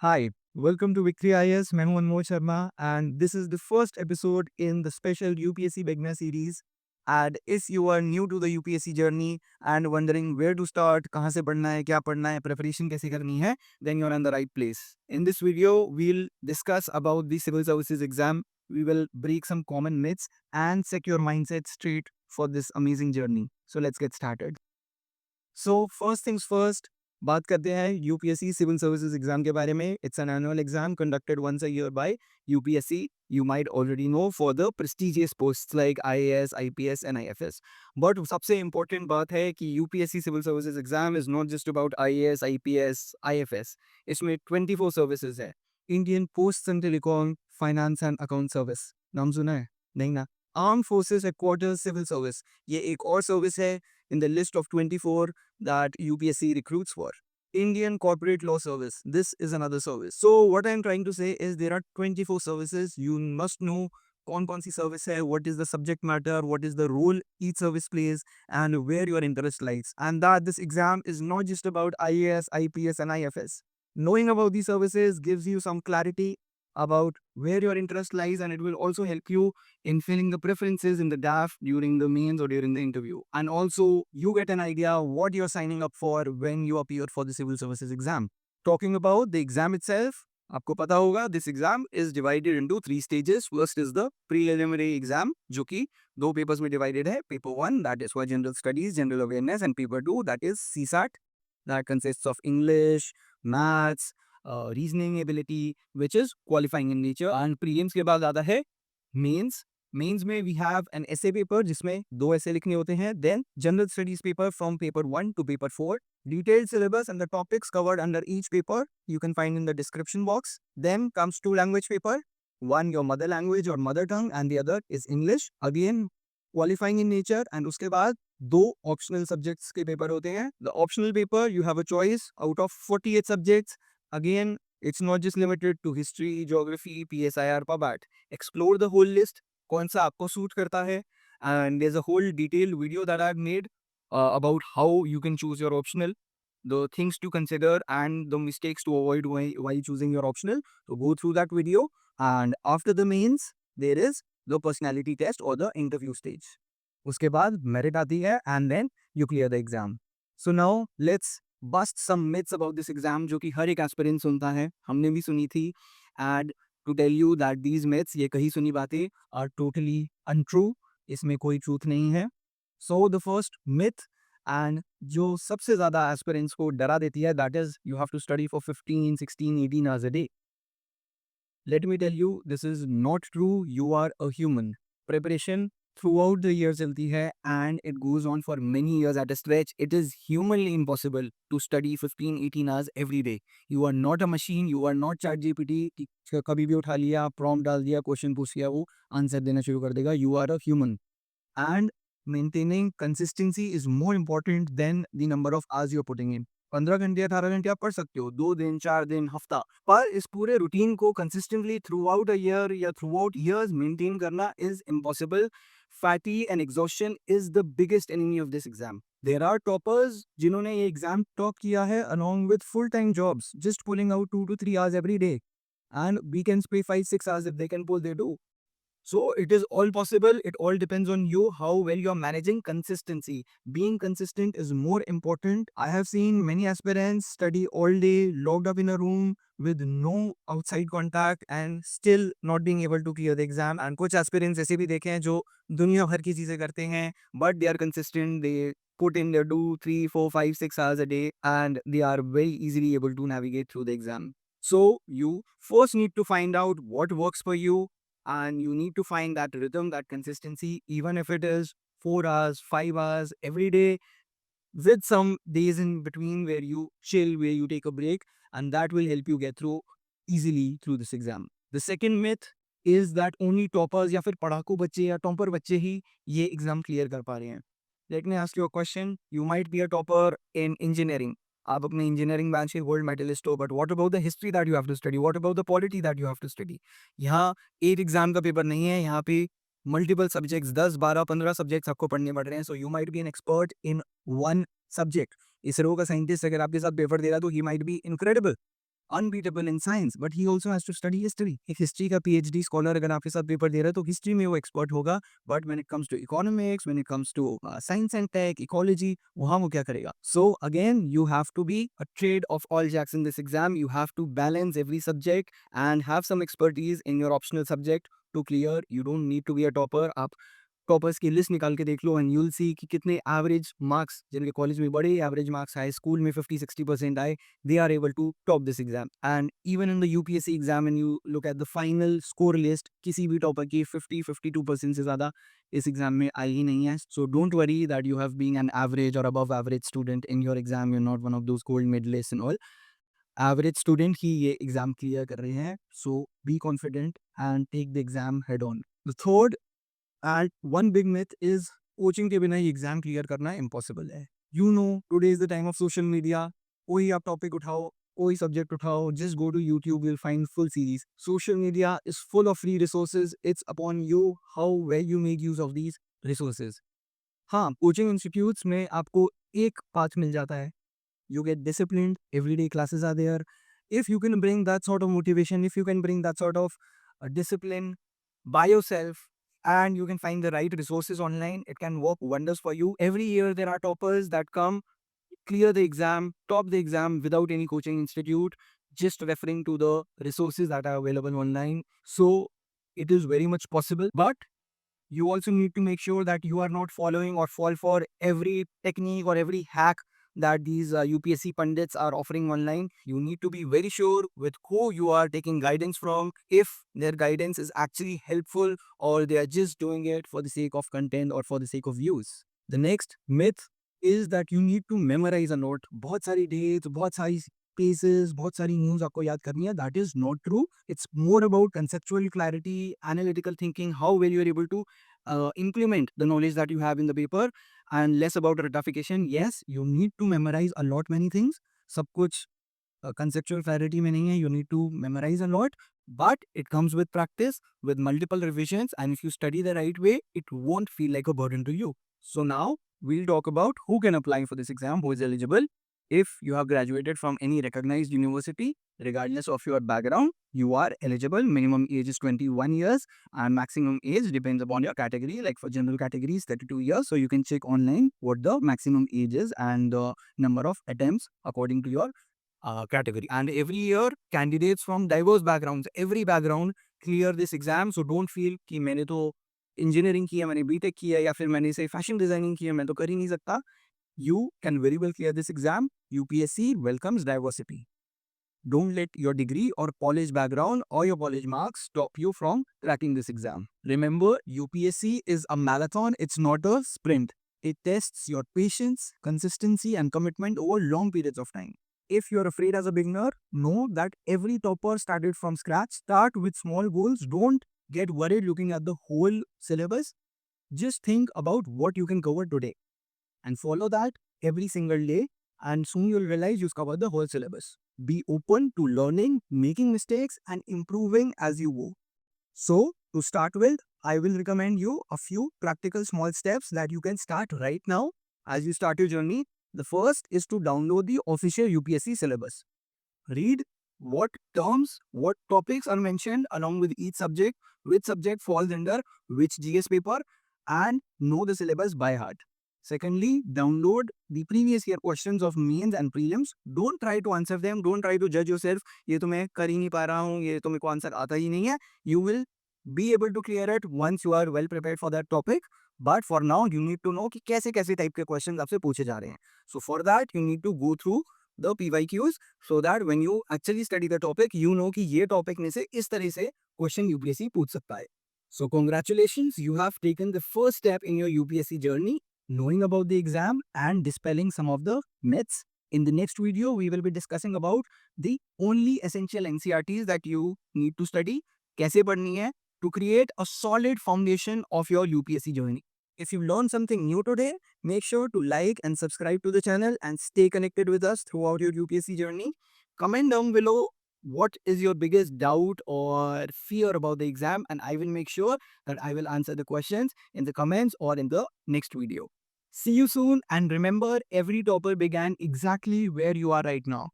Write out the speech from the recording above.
Hi, welcome to Victory IS. मैं हूं अनमोल Sharma and this is the first episode in the special UPSC beginner series. And if you are new to the UPSC journey and wondering where to start, कहाँ से पढ़ना है, क्या पढ़ना है, preparation कैसे करनी है, then you're in the right place. In this video, we'll discuss about the civil services exam. We will break some common myths and set your mindset straight for this amazing journey. So let's get started. So first things first बात करते हैं UPSC civil services exam के बारे में. It's an annual exam conducted once a year by UPSC. You might already know for the prestigious post like IAS, IPS and IFS. But सबसे important बात है कि UPSC civil services exam is not just about IAS, IPS, IFS. इसमें 24 services है. Indian post and telecom finance and account service नाम सुना है? नहीं ना. Arm forces headquarters civil service, ये एक और सर्विस है in the list of 24 that UPSC recruits for. Indian Corporate Law Service. This is another service. So what I'm trying to say is there are 24 services. You must know कौन सी service है, what is the subject matter, what is the role each service plays, and where your interest lies. And that this exam is not just about IAS, IPS, and IFS. Knowing about these services gives you some clarity about where your interest lies, and it will also help you in filling the preferences in the draft during the mains or during the interview. And also, you get an idea what you're signing up for when you appear for the civil services exam. Talking about the exam itself, आपको पता होगा this exam is divided into 3 stages. First is the preliminary exam, जो कि 2 papers में divided है. Paper 1 that is for general studies, general awareness, and paper 2 that is CSAT, that consists of English, maths, reasoning ability which is qualifying in nature. And prelims के बाद आता है mains. Mains में we have an essay paper जिसमें 2 essays लिखने होते हैं. Then general studies paper from paper 1 to paper 4. Detailed syllabus and the topics covered under each paper you can find in the description box. Then comes 2 language paper. One your mother language or mother tongue and the other is English. Again qualifying in nature. And उसके बाद 2 optional subjects के paper होते हैं. The optional paper you have a choice out of 48 subjects. Again, it's not just limited to history, geography, PSIR, PubAt. Explore the whole list. कौन सा आपको suit करता है. And there's a whole detailed video that I've made about how you can choose your optional, the things to consider and the mistakes to avoid while choosing your optional. So go through that video. And after the mains, there is the personality test or the interview stage. उसके बाद merit आती है and then you clear the exam. So now let's bust some myths about this exam जो कि हर एक aspirant सुनता है. हमने भी सुनी थी. And to tell you that these myths, ये कहीं सुनी बातें आर टोटली अनट्रू. इसमें कोई ट्रूथ नहीं है. So the first myth and जो सबसे ज़्यादा एस्पिरेंट्स को डरा देती है that is you have to study for 15, 16, 18 hours a day. Let me tell you, this is not true. You are a human. Preparation throughout the year चलती है and it goes on for many years at a stretch. It is humanly impossible to study 15, 18 hours every day. You are not a machine. You are not ChatGPT कि कभी भी उठा लिया, prompt डाल दिया, question पूछ लिया, वो आंसर देना शुरू कर देगा. You are a human. And maintaining consistency is more important than the number of hours you're putting in. 15 घंटे 18 घंटे आप पढ़ सकते हो, 2 दिन 4 दिन हफ्ता, पर इस पूरे रूटीन को consistently throughout a year या थ्रू आउट ईयर्स मेंटेन करना is impossible. Fatigue and exhaustion is the biggest enemy of this exam. There are toppers जिन्होंने ये एग्जाम टॉप किया है along with full time jobs, just pulling out 2 to 3 hours every day, and weekends pay 5-6 hours if they can pull, they do. So it is all possible. It all depends on you, how well you're managing consistency. Being consistent is more important. I have seen many aspirants study all day, locked up in a room with no outside contact and still not being able to clear the exam. And कुछ aspirants ऐसे भी देखे हैं जो दुनिया भर की चीजें करते हैं, but they are consistent. They put in their 2, 3, 4, 5, 6 hours a day, and they are very easily able to navigate through the exam. So you first need to find out what works for you, and you need to find that rhythm, that consistency, even if it is 4 hours, 5 hours every day, with some days in between where you chill, where you take a break, and that will help you get through easily through this exam. The second myth is that only toppers या फिर पढ़ाकू बच्चे या topper बच्चे ही ये exam clear कर पा रहे हैं. Let me ask you a question. You might be a topper in engineering. आप अपने इंजीनियरिंग बैच के गोल्ड मेडलिस्ट हो, but what about the history that you have to study, what about the polity that you have to study. यहाँ एक exam का paper नहीं है, यहाँ पे मल्टीपल सब्जेक्ट्स, 10, 12, 15 सब्जेक्ट्स आपको पढ़ने पड़ रहे हैं. So you might be an expert in one subject. ISRO का साइंटिस्ट अगर आपके साथ पेपर दे रहा है तो he might be incredible. unbeatable in science, but he also has to study history. एक history का PhD scholar अगर आपके साथ पेपर दे रहा है तो history में वो expert होगा, but when it comes to economics, when it comes to science and tech, ecology, वहाँ वो क्या करेगा? So again, you have to be a trade of all jacks in this exam. You have to balance every subject and have some expertise in your optional subject to clear. You don't need to be a topper. आप toppers की list निकाल के देख लो and you'll see कि कितने average marks जिनके college में बड़े एवरेज मार्क्स आए, स्कूल में 50-60% आए, they are able to top this exam. And even in the UPSC exam, when you look at the final score list, किसी भी टॉपर की 50-52% से ज़्यादा इस एग्जाम में आई ही नहीं है. So don't worry that you have been an average or above average student in your exam. You're not one of those gold medalists and all. Average student ही ये एग्जाम क्लियर कर रहे हैं. So be confident and take the exam head on. The third and one big myth is coaching के बिना ही exam clear करना impossible है. You know today is the time of social media. कोई आप टॉपिक उठाओ, कोई सब्जेक्ट उठाओ, just go to YouTube, will find full series. Social media is full of free resources. It's upon you how well you make use of these resources. हाँ, coaching institutes में आपको एक path मिल जाता है. You get disciplined, everyday classes are there. If you can bring that sort of motivation, if you can bring that sort of discipline by yourself, and you can find the right resources online, it can work wonders for you. Every year there are toppers that come, clear the exam, top the exam without any coaching institute, just referring to the resources that are available online. So it is very much possible, but you also need to make sure that you are not following or fall for every technique or every hack that these UPSC pundits are offering online. You need to be very sure with who you are taking guidance from, if their guidance is actually helpful or they are just doing it for the sake of content or for the sake of views. The next myth is that you need to memorize a note. बहुत सारी dates, बहुत सारी places, बहुत सारी news आपको याद करनी है. That is not true. It's more about conceptual clarity, analytical thinking, how well you are able to implement the knowledge that you have in the paper, and less about ratification. Yes, you need to memorize a lot many things. सब कुछ conceptual clarity में नहीं है. You need to memorize a lot, but it comes with practice, with multiple revisions, and if you study the right way, it won't feel like a burden to you. So now we'll talk about who can apply for this exam, who is eligible. If you have graduated from any recognized university, regardless of your background, you are eligible. Minimum age is 21 years and maximum age depends upon your category. Like for general categories, 32 years. So you can check online what the maximum age is and the number of attempts according to your category. And every year, candidates from diverse backgrounds, every background, clear this exam. So don't feel कि मैंने तो engineering किया, मैंने BTech किया, या फिर मैंने से फैशन डिजाइनिंग किया, मैं तो कर ही नहीं सकता. You can very well clear this exam. UPSC welcomes diversity. Don't let your degree or college background or your college marks stop you from cracking this exam. Remember, UPSC is a marathon, it's not a sprint. It tests your patience, consistency, and commitment over long periods of time. If you're afraid as a beginner, know that every topper started from scratch. Start with small goals. Don't get worried looking at the whole syllabus. Just think about what you can cover today and follow that every single day, and soon you'll realize you've covered the whole syllabus. Be open to learning, making mistakes, and improving as you go. So, to start with, I will recommend you a few practical small steps that you can start right now as you start your journey. The first is to download the official UPSC syllabus. Read what terms, what topics are mentioned along with each subject, which subject falls under which GS paper, and know the syllabus by heart. Secondly, download the previous year questions of mains and prelims. Don't try to answer them. Don't try to judge yourself. ये तो मैं कर ही नहीं पा रहा हूँ, ये तो मेरे को आंसर आता ही नहीं है. You will be able to clear it once you are well prepared for that topic. But for now, you need to know कि कैसे कैसे टाइप के क्वेश्चन आपसे पूछे जा रहे हैं. So for that, you need to go through the PYQs so that when you actually study the topic, you know कि ये topic में से इस तरह से question UPSC पूछ सकता है. So congratulations, you have taken the first step in your UPSC journey, knowing about the exam and dispelling some of the myths. In the next video, we will be discussing about the only essential NCRTs that you need to study, कैसे पढ़नी है, to create a solid foundation of your UPSC journey. If you learned something new today, make sure to like and subscribe to the channel and stay connected with us throughout your UPSC journey. Comment down below what is your biggest doubt or fear about the exam, and I will make sure that I will answer the questions in the comments or in the next video. See you soon, and remember, every topper began exactly where you are right now.